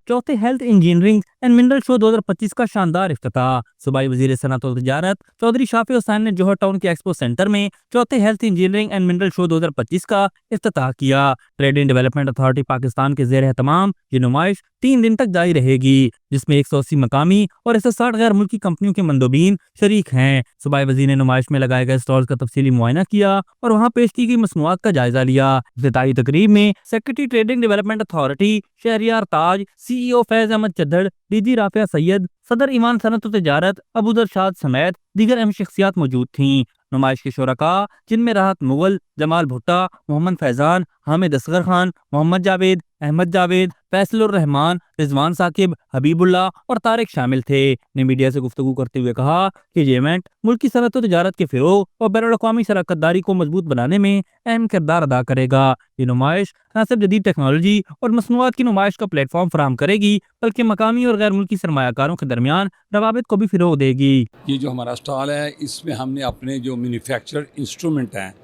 चौथे health engineering and mineral show 2025 का शानदार इफ्तिताह। सूबाई वजीर सनअत और तिजारत चौधरी शाफी हुसैन ने जौहर टाउन के एक्सपो सेंटर में चौथे health engineering and mineral show 2025 का इफ्तिताह किया। Trade and development authority Pakistan के जेर एहतमाम ये नुमाइश 3 दिन तक जारी रहेगी, जिसमें 180 मकामी और 160 गैर मुल्की कंपनियों के मंदोबीन शरीक हैं। सूबाई वजीर ने नुमाइश में लगाए गए स्टॉल का तफसीली मुआयना किया और वहाँ पेश की गई मसनूआत का जायजा लिया। इफ्तिताही तकरीब में secretary trading development authority Shahryar Taj, CEO Faiz Ahmed Chadhar, DG Rafia Syed, सदर ईमान सनत व तिजारत अबूदर शाद समेत दीगर अहम शख्सियात मौजूद थीं। नुमाइश के शुरका जिनमें राहत मुगल, जमाल भुट्टा, मोहम्मद फैजान, हामिद असगर खान, मोहम्मद जावेद, अहमद जावेद, फैसलुर रहमान, रिजवान साकिब, हबीबुल्ला और तारिक शामिल थे। ने मीडिया से गुफ्तगू करते हुए कहा कि ये इवेंट मुल्की सनत व तिजारत के फ़रोग़ और बैनुल-अक़वामी शराकतदारी को मजबूत बनाने में अहम किरदार अदा करेगा। ये नुमाइश न सिर्फ जदीद टेक्नोलॉजी और मसनूआत की नुमाइश का प्लेटफॉर्म फराहम करेगी, बल्कि मकामी और गैर मुल्की सरमायाकारों के दरमियान रवाबित को भी फ़रोग़ देगी। ये जो हमारा स्टॉल है, इसमें हमने अपने जो मैन्युफैक्चर इंस्ट्रूमेंट हैं,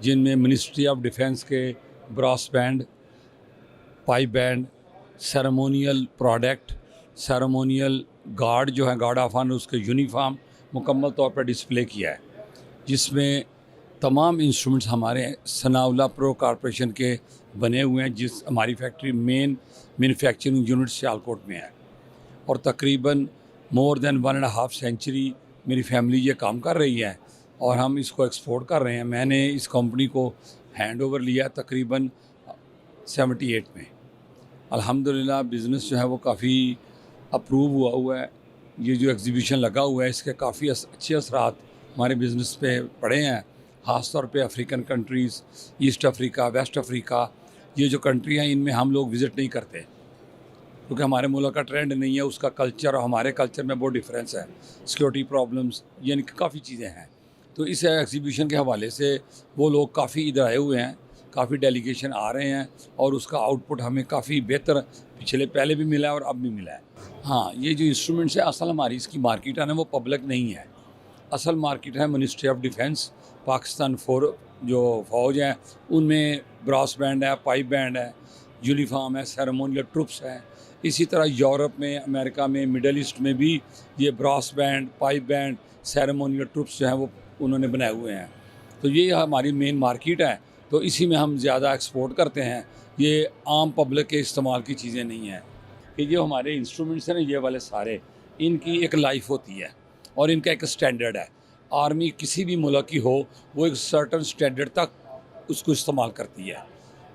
जिनमें मिनिस्ट्री ऑफ डिफेंस के Bros band, pipe band, ceremonial product, ceremonial guard जो है गार्ड ऑफ ऑनर, उसके यूनिफॉर्म मुकम्मल तौर पर डिस्प्ले किया है, जिसमें तमाम इंस्ट्रूमेंट्स हमारे सनाउल्लाह प्रो कॉरपोरेशन के बने हुए हैं, जिस हमारी factory main manufacturing unit Sialkot में है। और तकरीबन मोर देन 1.5 सेंचुरी मेरी फैमिली ये काम कर रही है और हम इसको एक्सपोर्ट कर रहे हैं। मैंने इस कंपनी को हैंड ओवर लिया तकरीबन 78 में। अल्हम्दुलिल्लाह बिज़नेस जो है वो काफ़ी अप्रूव हुआ है। ये जो एग्ज़िबिशन लगा हुआ है, इसके काफ़ी अच्छे असरात हमारे बिज़नेस पे पड़े हैं, ख़ास तौर पे African countries, East Africa, West Africa, ये जो कंट्री हैं इनमें हम लोग विज़िट नहीं करते क्योंकि हमारे मुल्क का ट्रेंड नहीं है, उसका कल्चर और हमारे कल्चर में बहुत डिफरेंस है। सिक्योरिटी प्रॉब्लम्स यानी कि काफ़ी चीज़ें हैं। तो इस एग्ज़िबिशन के हवाले से वो लोग काफ़ी इधर आए हुए हैं, काफ़ी डेलीगेशन आ रहे हैं और उसका आउटपुट हमें काफ़ी बेहतर पहले भी मिला है और अब भी मिला है। हाँ, ये जो इंस्ट्रूमेंट्स है, असल हमारी इसकी मार्केट है ना, वो पब्लिक नहीं है। असल मार्केट है मिनिस्ट्री ऑफ डिफेंस, पाकिस्तान जो फ़ौज है उनमें ब्रॉस बैंड है, पाइप बैंड है, यूनिफॉर्म है, सेरेमोनियल ट्रुप्स है। इसी तरह यूरोप में, अमेरिका में, मिडल ईस्ट में भी ये Bros band, pipe band, ceremonial troops जो हैं वो उन्होंने बनाए हुए हैं। तो ये हमारी मेन मार्केट है, तो इसी में हम ज़्यादा एक्सपोर्ट करते हैं। ये आम पब्लिक के इस्तेमाल की चीज़ें नहीं हैं कि जो हमारे इंस्ट्रूमेंट्स हैं ना, ये वाले सारे, इनकी एक लाइफ होती है और इनका एक स्टैंडर्ड है। आर्मी किसी भी मुल्क की हो, वो एक सर्टन स्टैंडर्ड तक उसको इस्तेमाल करती है।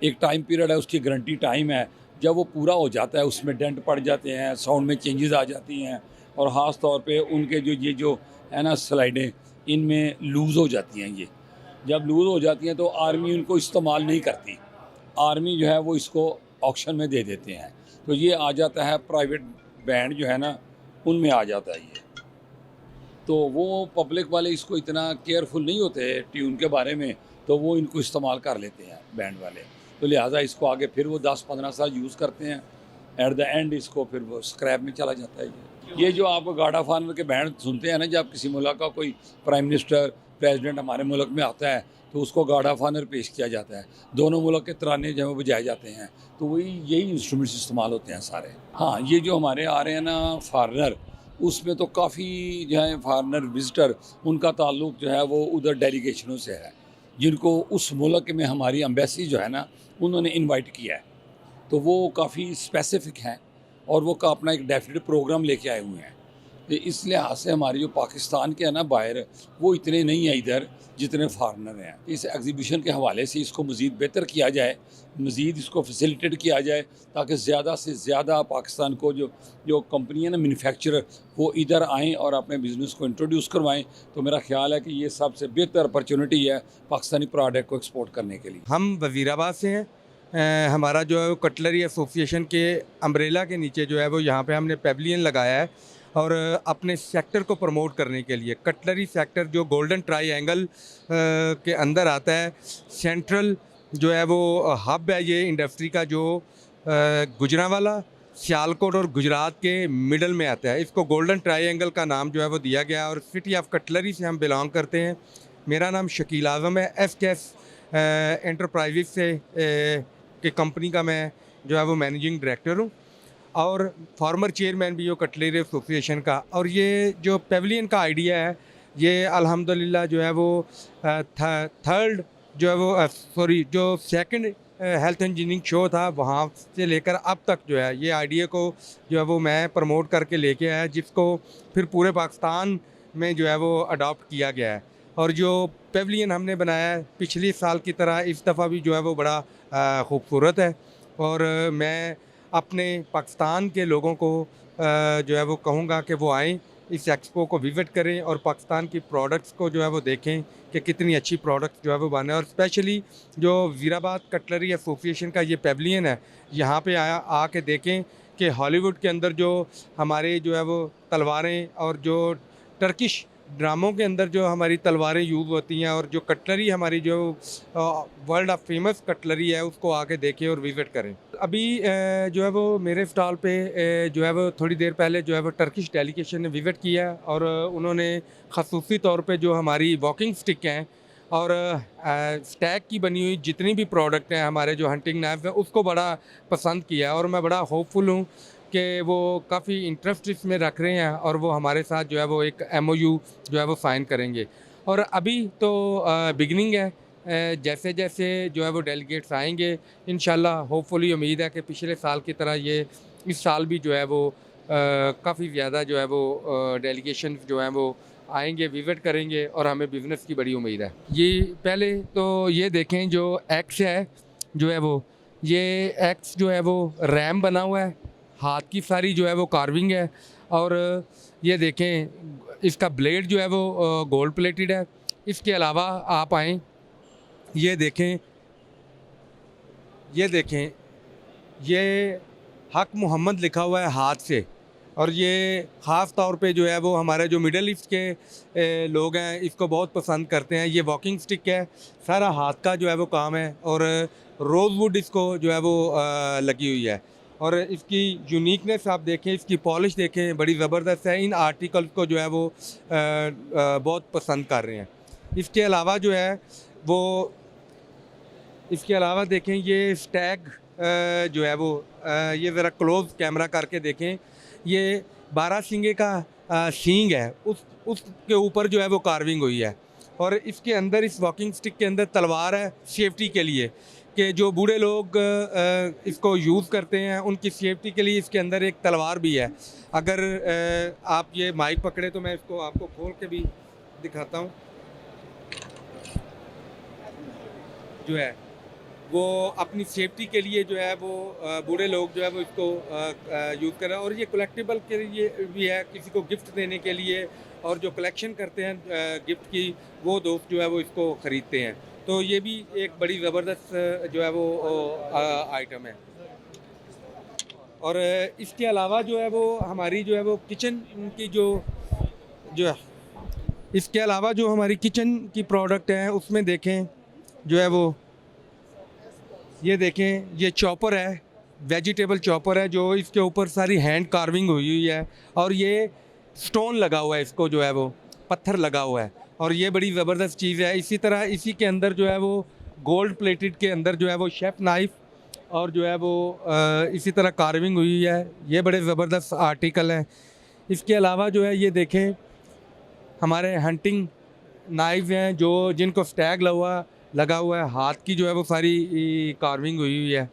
एक टाइम पीरियड है, उसकी गारंटी टाइम है। जब वो पूरा हो जाता है, उसमें डेंट पड़ जाते हैं, साउंड में चेंजेस आ जाती हैं और ख़ास तौर पे उनके जो है ना स्लाइडें, इनमें लूज़ हो जाती हैं। ये जब लूज़ हो जाती हैं तो आर्मी उनको इस्तेमाल नहीं करती। आर्मी जो है वो इसको ऑक्शन में दे देते हैं, तो ये आ जाता है प्राइवेट बैंड जो है ना, उनमें आ जाता है ये। तो वो पब्लिक वाले इसको इतना केयरफुल नहीं होते ट्यून के बारे में, तो वो इनको इस्तेमाल कर लेते हैं बैंड वाले। तो लिहाजा इसको आगे फिर वो 10-15 साल यूज़ करते हैं, एट द एंड इसको फिर वो स्क्रैप में चला जाता है। ये जो आप गार्ड ऑफ ऑनर के बैंड सुनते हैं ना, जब किसी मुल्क का कोई प्राइम मिनिस्टर, प्रेसिडेंट हमारे मुल्क में आता है तो उसको गार्ड ऑफ ऑनर पेश किया जाता है, दोनों मुल्क के तराने जो है बजाए जाते हैं। तो वही यही इंस्ट्रूमेंट्स इस्तेमाल होते हैं सारे। हाँ, ये जो हमारे आ रहे हैं ना फॉरेनर, उसमें तो काफ़ी जो है फॉरेनर विजिटर, उनका ताल्लुक़ जो है वो उधर डेलीगेशनों से है, जिनको उस मुल्क में हमारी एम्बेसी जो है ना उन्होंने इनवाइट किया है। तो वो काफ़ी स्पेसिफिक हैं और वो का अपना एक डेफिनेट प्रोग्राम लेके आए हुए हैं। तो इस लिहाज से हमारी जो पाकिस्तान के है ना बाहर, वो इतने नहीं है इधर जितने फॉरेनर हैं। इस एग्ज़िबिशन के हवाले से इसको मज़ीद बेहतर किया जाए, मज़ीद इसको फैसिलिटेट किया जाए, ताकि ज़्यादा से ज़्यादा पाकिस्तान को जो कंपनी है ना मैन्युफैक्चरर, वो इधर आएँ और अपने बिज़नेस को इंट्रोड्यूस करवाएँ। तो मेरा ख्याल है कि ये सबसे बेहतर अपॉर्चुनिटी है पाकिस्तानी प्रोडक्ट को एक्सपोर्ट करने के लिए। हम वज़ीराबाद से हैं। हमारा जो है वो कटलरी एसोसिएशन के अम्ब्रेला के नीचे जो है वो यहाँ पे हमने पेविलियन लगाया है और अपने सेक्टर को प्रमोट करने के लिए कटलरी सेक्टर जो गोल्डन ट्रायंगल के अंदर आता है, सेंट्रल जो है वो हब है ये इंडस्ट्री का, जो गुजरांवाला, सियालकोट और गुजरात के मिडल में आता है। इसको गोल्डन ट्रायंगल का नाम जो है वो दिया गया और सिटी ऑफ कटलरी से हम बिलोंग करते हैं। मेरा नाम शकील आज़म है। एफकेएस एंटरप्राइजेस से के कंपनी का मैं जो है वो मैनेजिंग डायरेक्टर हूँ और फॉर्मर चेयरमैन भी हो कटलरी एसोसिएशन का। और ये जो पेविलियन का आइडिया है ये अल्हम्दुलिल्लाह जो है वो थर्ड जो है वो जो सेकंड हेल्थ इंजीनियरिंग शो था वहाँ से लेकर अब तक जो है ये आइडिया को जो है वो मैं प्रमोट करके लेके आया, जिसको फिर पूरे पाकिस्तान में जो है वो अडॉप्ट किया गया है। और जो पेविलियन हमने बनाया है पिछले साल की तरह इस दफ़ा भी जो है वो बड़ा खूबसूरत है। और मैं अपने पाकिस्तान के लोगों को जो है वो कहूँगा कि वो आएँ, इस एक्सपो को विज़िट करें और पाकिस्तान की प्रोडक्ट्स को जो है वो देखें कि कितनी अच्छी प्रोडक्ट्स जो है वो बने। और स्पेशली जो वीराबाद कटलरी एसोसिएशन का ये पेविलियन है, यहाँ पे आके देखें कि हॉलीवुड के अंदर जो हमारे जो है वो तलवारें और जो टर्किश ड्रामों के अंदर जो हमारी तलवारें यूज़ होती हैं और जो कटलरी हमारी जो वर्ल्ड ऑफ फेमस कटलरी है उसको आके देखें और विज़िट करें। अभी जो है वो मेरे स्टॉल पे जो है वो थोड़ी देर पहले जो है वो टर्किश डेलीगेशन ने विज़िट किया और उन्होंने ख़ुसूसी तौर पे जो हमारी वॉकिंग स्टिक हैं और स्टैग की बनी हुई जितनी भी प्रोडक्ट हैं हमारे जो हंटिंग नाइफ है उसको बड़ा पसंद किया। और मैं बड़ा होपफुल हूँ कि वो काफ़ी इंटरेस्ट इसमें रख रहे हैं और वो हमारे साथ जो है वो एक MOU जो है वो साइन करेंगे। और अभी तो बिगनिंग है, जैसे जैसे जो है वो डेलीगेट्स आएंगे इंशाल्लाह होपफुली उम्मीद है कि पिछले साल की तरह ये इस साल भी जो है वो काफ़ी ज़्यादा जो है वो डेलीगेशन जो हैं वो आएंगे, विज़िट करेंगे और हमें बिज़नेस की बड़ी उम्मीद है। ये पहले तो ये देखें जो एक्स है जो है वो ये एक्स जो है वो रैम बना हुआ है, हाथ की सारी जो है वो कार्विंग है। और ये देखें इसका ब्लेड जो है वो गोल्ड प्लेटेड है। इसके अलावा आप आएँ, ये देखें ये हक मोहम्मद लिखा हुआ है हाथ से। और ये ख़ास तौर पे जो है वो हमारे जो मिडल ईस्ट के लोग हैं इसको बहुत पसंद करते हैं। ये वॉकिंग स्टिक है, सारा हाथ का जो है वो काम है और रोज़वुड इसको जो है वो लगी हुई है। और इसकी यूनिकनेस आप देखें, इसकी पॉलिश देखें, बड़ी ज़बरदस्त है। इन आर्टिकल्स को जो है वो बहुत पसंद कर रहे हैं। इसके अलावा जो है वो इसके अलावा देखें ये स्टैग जो है वो ये ज़रा क्लोज कैमरा करके देखें, ये 12 सींगे का सींग है, उसके ऊपर जो है वो कार्विंग हुई है। और इसके अंदर इस वॉकिंग स्टिक के अंदर तलवार है सेफ्टी के लिए, कि जो बूढ़े लोग इसको यूज़ करते हैं उनकी सेफ्टी के लिए इसके अंदर एक तलवार भी है। अगर आप ये माइक पकड़े तो मैं इसको आपको खोल के भी दिखाता हूँ। जो है वो अपनी सेफ्टी के लिए जो है वो बूढ़े लोग जो है वो इसको यूज़ कर रहे हैं। और ये कलेक्टिबल के लिए भी है, किसी को गिफ्ट देने के लिए। और जो कलेक्शन करते हैं गिफ्ट की वो दोस्त जो है वो इसको ख़रीदते हैं। तो ये भी एक बड़ी ज़बरदस्त जो है वो आइटम है। और इसके अलावा जो है वो हमारी जो है वो किचन की जो है इसके अलावा जो हमारी किचन की प्रोडक्ट हैं उसमें देखें जो है वो ये देखें, ये चॉपर है, वेजिटेबल चॉपर है, जो इसके ऊपर सारी हैंड कार्विंग हुई है। और ये स्टोन लगा हुआ है, इसको जो है वो पत्थर लगा हुआ है। और ये बड़ी ज़बरदस्त चीज़ है। इसी तरह इसी के अंदर जो है वो गोल्ड प्लेटेड के अंदर जो है वो शेफ़ नाइफ़ और जो है वो इसी तरह कार्विंग हुई है। ये बड़े ज़बरदस्त आर्टिकल हैं। इसके अलावा जो है ये देखें हमारे हंटिंग नाइफ हैं जो जिनको स्टैग लगा हुआ है, हाथ की जो है वो सारी कार्विंग हुई है।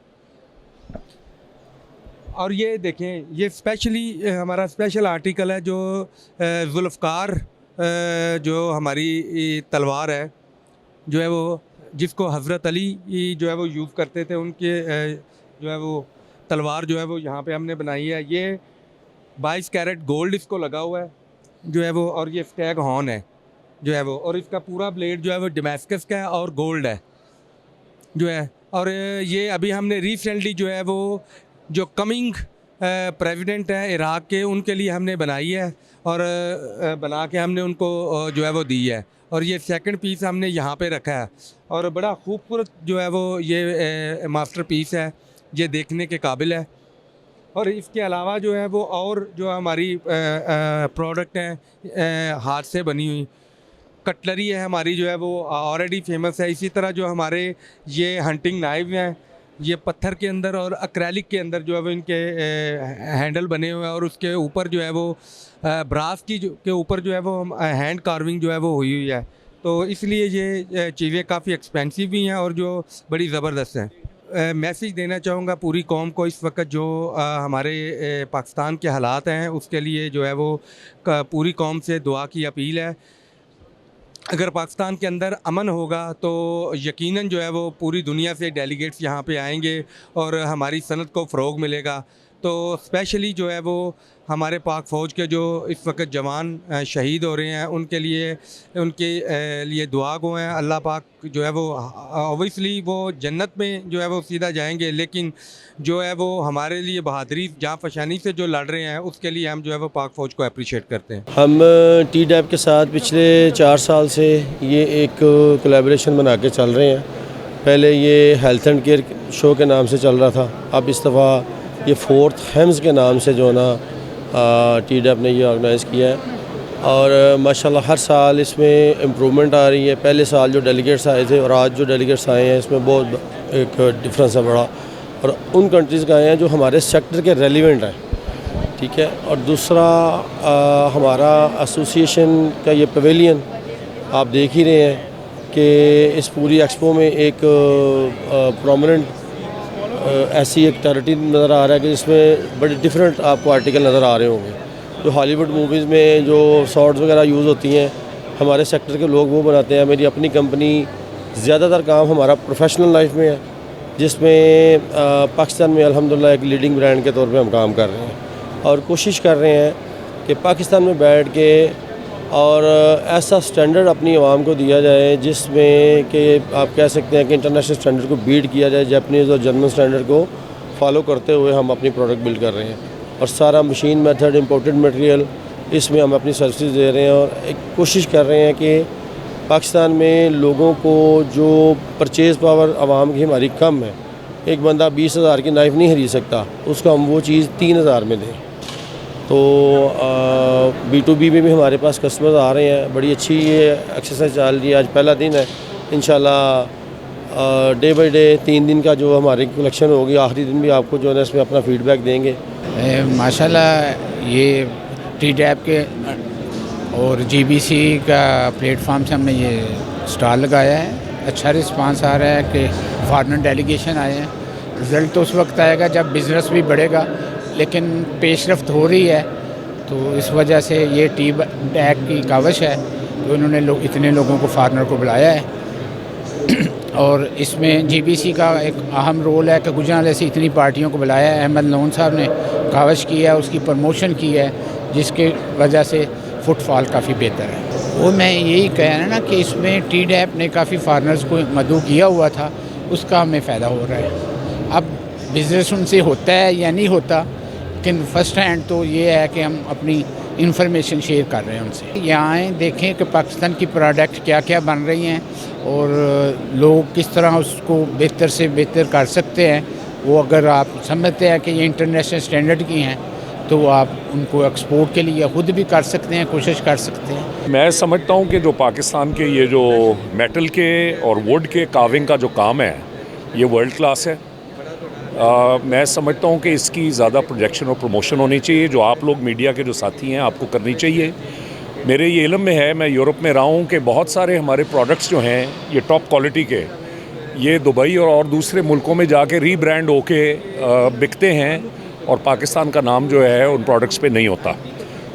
और ये देखें ये स्पेशली हमारा स्पेशल आर्टिकल है जो जुल्फ़कार जो हमारी तलवार है जो है वो जिसको हज़रत अली जो है वो यूज़ करते थे, उनके जो है वो तलवार जो है वो यहाँ पे हमने बनाई है। ये 22 कैरेट गोल्ड इसको लगा हुआ है जो है वो। और ये स्टैग हॉर्न है जो है वो। और इसका पूरा ब्लेड जो है वो डमस्कस का है और गोल्ड है जो है। और ये अभी हमने रिसेंटली जो है वो जो कमिंग प्रेसिडेंट है इराक़ के, उनके लिए हमने बनाई है और बना के हमने उनको जो है वो दी है। और ये सेकंड पीस हमने यहाँ पे रखा है और बड़ा खूबसूरत जो है वो ये मास्टर पीस है, ये देखने के काबिल है। और इसके अलावा जो है वो और जो हमारी प्रोडक्ट हैं हाथ से बनी हुई कटलरी है हमारी जो है वो ऑलरेडी फेमस है। इसी तरह जो हमारे ये हंटिंग नाइफ हैं ये पत्थर के अंदर और एक्रेलिक के अंदर जो है वो इनके हैंडल बने हुए हैं और उसके ऊपर जो है वो ब्रास की के ऊपर जो है वो हैंड कार्विंग जो है वो हुई हुई है। तो इसलिए ये चीज़ें काफ़ी एक्सपेंसिव भी हैं और जो बड़ी ज़बरदस्त हैं। मैसेज देना चाहूँगा पूरी कौम को इस वक्त जो हमारे पाकिस्तान के हालात हैं उसके लिए जो है वो पूरी कौम से दुआ की अपील है। अगर पाकिस्तान के अंदर अमन होगा तो यकीनन जो है वो पूरी दुनिया से डेलीगेट्स यहाँ पे आएंगे और हमारी सनत को फ़रोग मिलेगा। तो स्पेशली जो है वो हमारे पाक फ़ौज के जो इस वक्त जवान शहीद हो रहे हैं उनके लिए दुआ गो हैं। अल्लाह पाक जो है वो ऑब्वियसली वो जन्नत में जो है वो सीधा जाएंगे, लेकिन जो है वो हमारे लिए बहादुरी जाँ फशानी से जो लड़ रहे हैं उसके लिए हम जो है वो पाक फ़ौज को अप्रिशिएट करते हैं। हम TDAP के साथ पिछले 4 साल से ये एक कोलैबोरेशन बना के चल रहे हैं। पहले ये हेल्थ एंड केयर शो के नाम से चल रहा था, अब इस दफ़ा ये 4th हेम्स के नाम से जो है ना TDAP ने ये ऑर्गेनाइज़ किया है और माशाल्लाह हर साल इसमें इम्प्रूवमेंट आ रही है। पहले साल जो डेलीगेट्स आए थे और आज जो डेलीगेट्स आए हैं इसमें बहुत एक डिफरेंस है बड़ा, और उन कंट्रीज़ का आए हैं जो हमारे सेक्टर के रेलिवेंट हैं, ठीक है। और दूसरा हमारा एसोसिएशन का ये पवेलियन आप देख ही रहे हैं कि इस पूरी एक्सपो में एक प्रोमिनेंट ऐसी एक टेरिटरी नज़र आ रहा है कि जिसमें बड़े डिफरेंट आपको आर्टिकल नज़र आ रहे होंगे। जो हॉलीवुड मूवीज़ में जो शॉर्ट्स वगैरह यूज़ होती हैं हमारे सेक्टर के लोग वो बनाते हैं। मेरी अपनी कंपनी ज़्यादातर काम हमारा प्रोफेशनल लाइफ में है, जिसमें पाकिस्तान में अल्हम्दुलिल्लाह एक लीडिंग ब्रांड के तौर पे हम काम कर रहे हैं और कोशिश कर रहे हैं कि पाकिस्तान में बैठ के और ऐसा स्टैंडर्ड अपनी आवाम को दिया जाए जिसमें कि आप कह सकते हैं कि इंटरनेशनल स्टैंडर्ड को बीट किया जाए। जापानीज़ और जर्मन स्टैंडर्ड को फॉलो करते हुए हम अपनी प्रोडक्ट बिल्ड कर रहे हैं और सारा मशीन मेथड, इंपोर्टेड मटेरियल, इसमें हम अपनी सर्विसेज दे रहे हैं और एक कोशिश कर रहे हैं कि पाकिस्तान में लोगों को जो परचेज़ पावर आवाम की हमारी कम है, एक बंदा 20,000 की नाइफ़ नहीं खरीद सकता, उसको हम वो चीज़ 3,000 में दें। तो B2B में भी हमारे पास कस्टमर्स आ रहे हैं। बड़ी अच्छी ये एक्सरसाइज चल रही है। आज पहला दिन है, इंशाल्लाह डे बाई डे 3 दिन का जो हमारी कलेक्शन होगी, आखिरी दिन भी आपको जो है इसमें अपना फीडबैक देंगे। माशाल्लाह ये TDAP के और GBC का प्लेटफार्म से हमने ये स्टॉल लगाया है। अच्छा रिस्पांस आ रहा है कि फॉरेन डेलीगेशन आए हैं। रिज़ल्ट तो उस वक्त आएगा जब बिज़नेस भी बढ़ेगा, लेकिन पेशरफ्त हो रही है। तो इस वजह से ये TDAP की काविश है कि उन्होंने इतने लोगों को फॉरेनर को बुलाया है और इसमें GBC का एक अहम रोल है कि गुजरात से इतनी पार्टियों को बुलाया है। अहमद लोन साहब ने काविश की है, उसकी प्रमोशन की है, जिसके वजह से फुटफॉल काफ़ी बेहतर है। वो मैं यही कह रहा ना कि इसमें TDAP ने काफ़ी फॉरेनर्स को मदऊ किया हुआ था, उसका हमें फ़ायदा हो रहा है। अब बिज़नेस उनसे होता है या नहीं होता, लेकिन फ़र्स्ट हैंड तो ये है कि हम अपनी इंफॉर्मेशन शेयर कर रहे हैं उनसे। यहाँ आएँ, देखें कि पाकिस्तान की प्रोडक्ट क्या क्या बन रही हैं और लोग किस तरह उसको बेहतर से बेहतर कर सकते हैं। वो अगर आप समझते हैं कि ये इंटरनेशनल स्टैंडर्ड की हैं तो आप उनको एक्सपोर्ट के लिए ख़ुद भी कर सकते हैं, कोशिश कर सकते हैं। मैं समझता हूँ कि जो पाकिस्तान के ये जो मेटल के और वुड के कार्विंग का जो काम है ये वर्ल्ड क्लास है। मैं समझता हूँ कि इसकी ज़्यादा प्रोजेक्शन और प्रमोशन होनी चाहिए, जो आप लोग मीडिया के जो साथी हैं आपको करनी चाहिए। मेरे ये इल्म में है, मैं यूरोप में रहा हूँ, कि बहुत सारे हमारे प्रोडक्ट्स जो हैं ये टॉप क्वालिटी के ये दुबई और दूसरे मुल्कों में जाके रीब्रांड होके बिकते हैं और पाकिस्तान का नाम जो है उन प्रोडक्ट्स पे नहीं होता।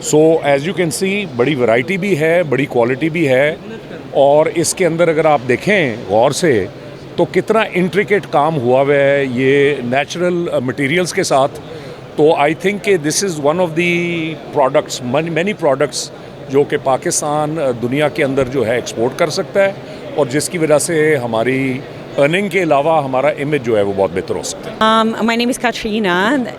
So as you can see बड़ी वैरायटी भी है, बड़ी क्वालिटी भी है और इसके अंदर अगर आप देखें गौर से तो कितना इंट्रिकेट काम हुआ हुआ है ये नेचुरल मटेरियल्स के साथ। तो आई थिंक कि this is one of the products, many products जो कि पाकिस्तान दुनिया के अंदर जो है एक्सपोर्ट कर सकता है और जिसकी वजह से हमारी अर्निंग के अलावा हमारा इमेज जो है वो बहुत बेहतर हो सकता है। My name is Katrina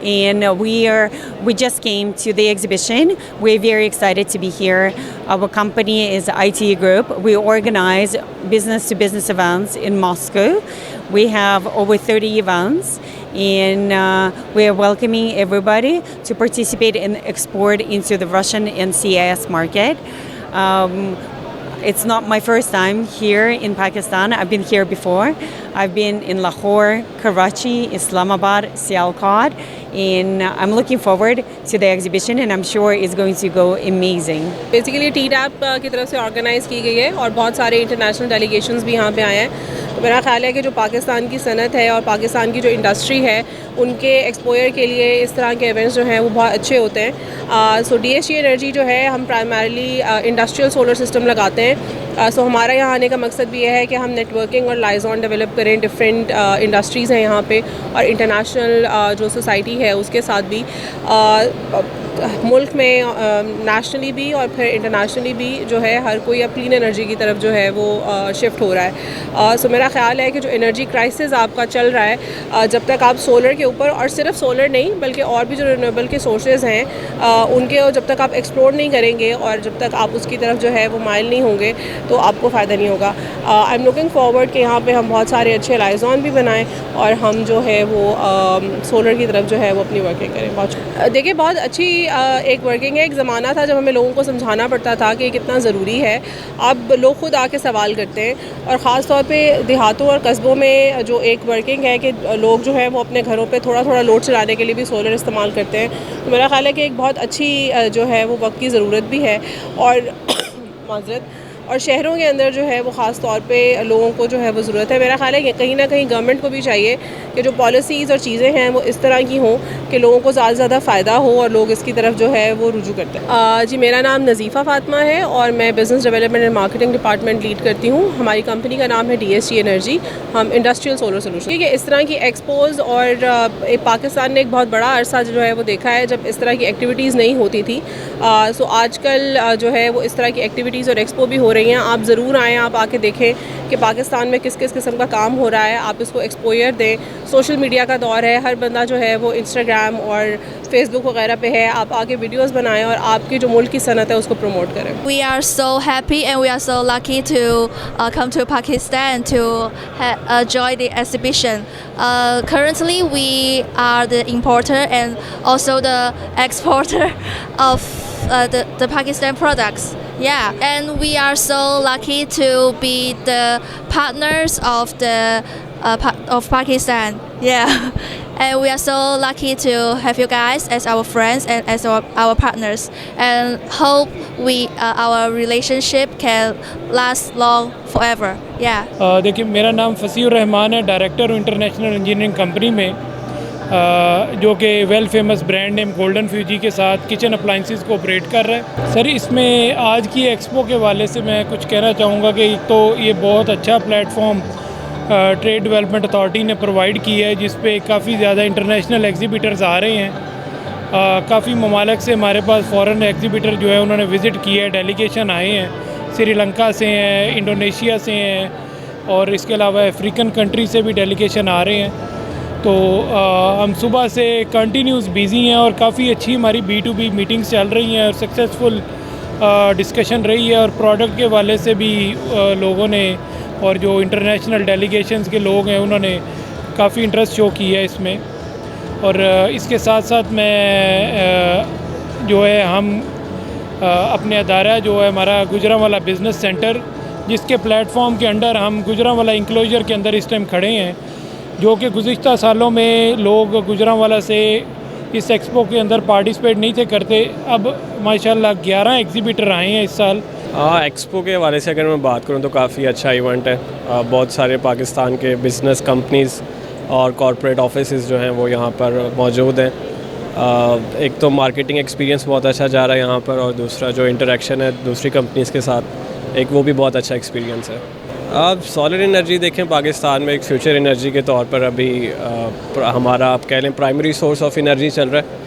and we just came to the exhibition. We're very excited to be here. Our company is IT Group. We organize business to business events in Moscow. We have over 30 events and we are welcoming everybody to participate in export into the Russian and CIS market. It's not my first time here in Pakistan. I've been here before. I've been in Lahore, Karachi, Islamabad, Sialkot, and I'm looking forward to the exhibition and I'm sure it's going to go amazing. Basically TDAP की तरफ से organise की गई है और बहुत सारे international delegations भी यहाँ पे आए हैं। तो मेरा ख्याल है कि जो पाकिस्तान की सनत है और पाकिस्तान की जो इंडस्ट्री है उनके एक्सपोजर के लिए इस तरह के इवेंट्स जो हैं वो बहुत अच्छे होते हैं। सो DSG एनर्जी जो है हम प्राइमरली इंडस्ट्रियल सोलर सिस्टम लगाते हैं। सो हमारा यहाँ आने का मकसद भी यह है कि हम नेटवर्किंग और लाइजॉन डेवलप करें। डिफरेंट इंडस्ट्रीज़ हैं यहाँ पे और इंटरनेशनल जो सोसाइटी है उसके साथ भी मुल्क में नेशनली भी और फिर इंटरनेशनली भी जो है हर कोई अब क्लीन एनर्जी की तरफ जो है वो शिफ्ट हो रहा है। सो मेरा ख्याल है कि जो एनर्जी क्राइसिस आपका चल रहा है जब तक आप सोलर के ऊपर और सिर्फ सोलर नहीं बल्कि और भी जो रिन्यूएबल के सोर्सेज हैं उनके जब तक आप एक्सप्लोर नहीं करेंगे और जब तक आप उसकी तरफ जो है वो माइल नहीं होंगे तो आपको फ़ायदा नहीं होगा। आई एम लुकिंग फॉरवर्ड कि यहाँ पे हम बहुत सारे अच्छे लाइजॉन भी बनाएं और हम जो है वो सोलर की तरफ जो है वो अपनी वर्किंग करें। बहुत देखिए बहुत अच्छी एक वर्किंग है। एक ज़माना था जब हमें लोगों को समझाना पड़ता था कि कितना ज़रूरी है। अब लोग खुद आके सवाल करते हैं और ख़ास तौर पे देहातों और कस्बों में जो एक वर्किंग है कि लोग जो है वो अपने घरों पे थोड़ा थोड़ा लोड चलाने के लिए भी सोलर इस्तेमाल करते हैं। तो मेरा ख्याल है कि एक बहुत अच्छी जो है वो वक्त की ज़रूरत भी है और माज़रत और शहरों के अंदर जो है वो ख़ास तौर पे लोगों को जो है वो ज़रूरत है। मेरा ख्याल है कि कहीं ना कहीं गवर्नमेंट को भी चाहिए कि जो पॉलिसीज़ और चीज़ें हैं वो इस तरह की हों कि लोगों को ज़्यादा से ज़्यादा फ़ायदा हो और लोग इसकी तरफ जो है वो रुजू करते हैं। जी मेरा नाम नज़ीफ़ा फ़ातिमा है और मैं business development and marketing department lead करती हूँ। हमारी कंपनी का नाम है DSG एनर्जी। हम इंडस्ट्रियल सोलर सोल्यूशन। ठीक है, इस तरह की एक्सपोज और पाकिस्तान ने एक बहुत बड़ा अरसा जो है वो देखा है जब इस तरह की एक्टिविटीज़ नहीं होती थी। सो आजकल जो है वो इस तरह की एक्टिविटीज़ और एक्सपो भी हो रही हैं। आप ज़रूर आएँ, आप आके देखें कि पाकिस्तान में किस किस किस्म का काम हो रहा है। आप इसको एक्सपोजर दें। सोशल मीडिया का दौर है, हर बंदा जो है वो इंस्टाग्राम और फेसबुक वगैरह पे है। आप आके वीडियोस बनाएं और आपकी जो मुल्क की सनत है उसको प्रमोट करें। We are so happy and we are so lucky to come to Pakistan to join the exhibition. Currently, we are the importer and also the exporter of the Pakistan products. Yeah, and we are so lucky to be the partners of the of Pakistan. Yeah. And we are so lucky to have you guys as our friends and as our partners, and hope our relationship can last long forever. Yeah. देखिए मेरा नाम फसीउर रहमान है, director हूँ international engineering company में, जो कि well famous brand name Golden Fuji के साथ किचन अप्लाइंसेस को ऑपरेट कर रहा है। सर इसमें आज की एक्सपो के हवाले से मैं कुछ कहना चाहूँगा कि तो ये बहुत अच्छा प्लेटफॉर्म ट्रेड डेवलपमेंट अथॉरिटी ने प्रोवाइड की है जिस पे काफ़ी ज़्यादा इंटरनेशनल एग्जीबिटर्स आ रहे हैं। काफ़ी ममालिक से हमारे पास फ़ॉरेन एग्जीबिटर जो है उन्होंने विज़िट किया है, डेलीगेशन आए हैं, श्रीलंका से हैं, इंडोनेशिया से हैं और इसके अलावा अफ्रीकन कंट्री से भी डेलीगेशन आ रहे हैं। तो हम सुबह से कंटिन्यूस बिज़ी हैं और काफ़ी अच्छी हमारी B2B मीटिंग्स चल रही हैं और सक्सेसफुल डिस्कशन रही है और प्रोडक्ट के हवाले से भी लोगों ने और जो इंटरनेशनल डेलीगेशंस के लोग हैं उन्होंने काफ़ी इंटरेस्ट शो किया है इसमें। और इसके साथ साथ मैं जो है हम अपने अदारा जो है हमारा गुजरांवाला बिज़नेस सेंटर, जिसके प्लेटफॉर्म के अंडर हम गुजरांवाला इंक्लोजर के अंदर इस टाइम खड़े हैं, जो कि गुज़िश्ता सालों में लोग गुजरांवाला से इस एक्सपो के अंदर पार्टिसिपेट नहीं थे करते। अब माशाल्लाह 11 एग्जीबिटर आए हैं इस साल। एक्सपो के हवाले से अगर मैं बात करूं तो काफ़ी अच्छा इवेंट है। बहुत सारे पाकिस्तान के बिज़नेस कंपनीज़ और कॉरपोरेट ऑफिसेज़ जो हैं वो यहाँ पर मौजूद हैं। एक तो मार्केटिंग एक्सपीरियंस बहुत अच्छा जा रहा है यहाँ पर और दूसरा जो इंटरेक्शन है दूसरी कंपनीज़ के साथ एक वो भी बहुत अच्छा एक्सपीरियंस है। अब सोलर एनर्जी देखें पाकिस्तान में एक फ्यूचर एनर्जी के तौर पर अभी हमारा आप कह लें प्राइमरी सोर्स ऑफ एनर्जी चल रहा है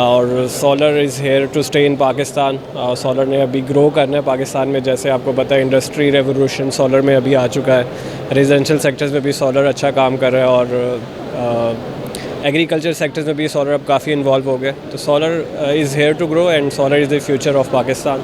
और solar is here to stay in Pakistan. Solar ने अभी ग्रो करना है पाकिस्तान में, जैसे आपको पता है इंडस्ट्री रेवोल्यूशन सोलर में अभी आ चुका है। रेजिडेंशियल सेक्टर्स में भी सोलर अच्छा काम कर रहा है और एग्रीकल्चर सेक्टर्स में भी सोलर अब काफ़ी इन्वॉल्व हो गए। तो solar is here to grow and solar is the future of Pakistan.